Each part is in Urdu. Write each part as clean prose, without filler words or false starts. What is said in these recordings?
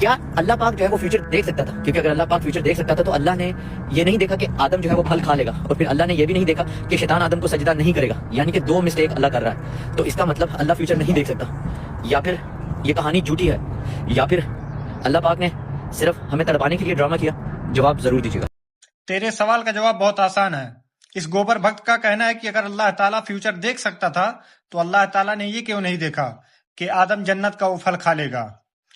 کیا اللہ پاک جو ہے وہ فیوچر دیکھ سکتا تھا؟ کیونکہ اگر اللہ پاک فیوچر دیکھ سکتا تھا تو اللہ نے یہ نہیں دیکھا کہ آدم جو ہے وہ پھل کھا لے گا، اور پھر اللہ نے یہ بھی نہیں دیکھا کہ شیطان آدم کو سجدہ نہیں کرے گا، یعنی کہ دو مسٹیک اللہ کر رہا ہے۔ تو اس کا مطلب اللہ فیوچر نہیں دیکھ سکتا، یا پھر یہ کہانی جھوٹی ہے، یا پھر اللہ پاک نے صرف ہمیں تڑپانے کے لیے ڈرامہ کیا؟ جواب ضرور دیجیے گا۔ تیرے سوال کا جواب بہت آسان ہے۔ اس گوبر بھکت کا کہنا ہے کہ اگر اللہ تعالیٰ فیوچر دیکھ سکتا تھا تو اللہ تعالیٰ نے یہ کیوں نہیں دیکھا کہ آدم جنت کا وہ پھل کھا لے گا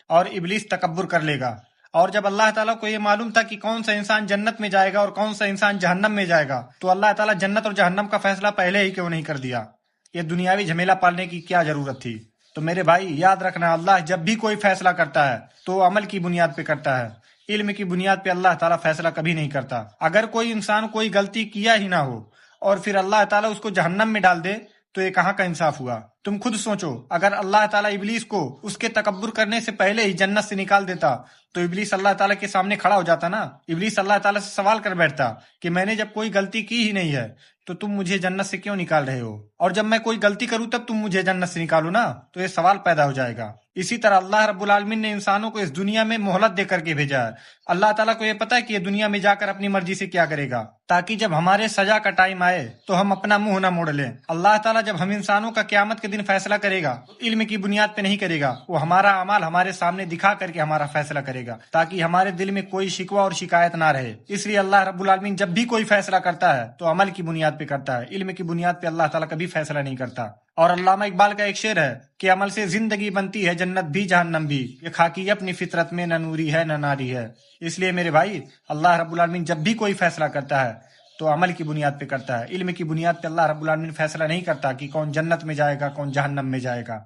اور ابلیس تکبر کر لے گا، اور جب اللہ تعالیٰ کو یہ معلوم تھا کہ کون سا انسان جنت میں جائے گا اور کون سا انسان جہنم میں جائے گا، تو اللہ تعالیٰ جنت اور جہنم کا فیصلہ پہلے ہی کیوں نہیں کر دیا؟ یہ دنیاوی جھمیلا پالنے کی کیا ضرورت تھی؟ تو میرے بھائی یاد رکھنا، اللہ جب بھی کوئی فیصلہ کرتا ہے تو عمل کی بنیاد پہ کرتا ہے، علم کی بنیاد پہ اللہ تعالیٰ فیصلہ کبھی نہیں کرتا۔ اگر کوئی انسان کوئی غلطی کیا ہی نہ ہو اور پھر اللہ تعالیٰ اس کو جہنم میں ڈال دے تو یہ کہاں کا انصاف ہوا؟ تم خود سوچو، اگر اللہ تعالیٰ ابلیس کو اس کے تکبر کرنے سے پہلے ہی جنت سے نکال دیتا تو ابلیس اللہ تعالیٰ کے سامنے کھڑا ہو جاتا نا۔ ابلیس اللہ تعالیٰ سے سوال کر بیٹھتا کہ میں نے جب کوئی غلطی کی ہی نہیں ہے تو تم مجھے جنت سے کیوں نکال رہے ہو، اور جب میں کوئی غلطی کروں تب تم مجھے جنت سے نکالو نا، تو یہ سوال پیدا ہو جائے گا۔ اسی طرح اللہ رب العالمین نے انسانوں کو اس دنیا میں مہلت دے کر کے بھیجا ہے۔ اللہ تعالیٰ کو یہ پتا ہے کہ یہ دنیا میں جا کر اپنی مرضی سے کیا کرے گا، تاکہ جب ہمارے سزا کا ٹائم آئے تو ہم اپنا منہ نہ موڑ لیں۔ اللہ تعالیٰ جب ہم انسانوں کا قیامت کے دن فیصلہ کرے گا علم کی بنیاد پہ نہیں کرے گا، وہ ہمارا اعمال ہمارے سامنے دکھا کر کے ہمارا فیصلہ کرے گا، تاکہ ہمارے دل میں کوئی شکوہ اور شکایت نہ رہے۔ اس لیے اللہ رب العالمین جب بھی کوئی فیصلہ کرتا ہے تو عمل کی بنیاد پہ کرتا ہے، علم کی بنیاد پہ اللہ تعالیٰ کبھی فیصلہ نہیں کرتا۔ اور علامہ اقبال کا ایک شعر ہے کہ عمل سے زندگی بنتی ہے جنت بھی جہنم بھی، یہ خاکی اپنی فطرت میں نہ نوری ہے نہ ناری ہے۔ اس لیے میرے بھائی، اللہ رب العالمین جب بھی کوئی فیصلہ کرتا ہے تو عمل کی بنیاد پہ کرتا ہے، علم کی بنیاد پہ اللہ رب العالمین فیصلہ نہیں کرتا کہ کون جنت میں جائے گا کون جہنم میں جائے گا۔